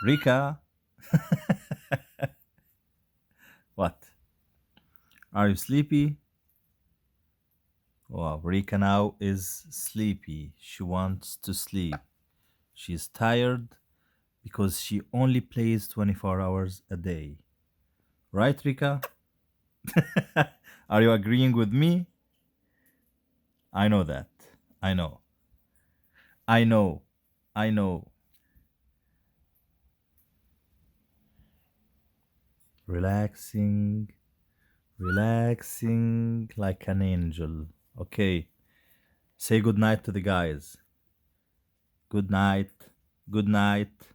Rika, what? Are you sleepy? Wow, Rika now is sleepy. She wants to sleep. She's tired because she only plays 24 hours a day. Right, Rika? Are you agreeing with me? I know that. I know. I know. I know. Relaxing, relaxing like an angel. Okay. Say good night to the guys. Good night. Good night.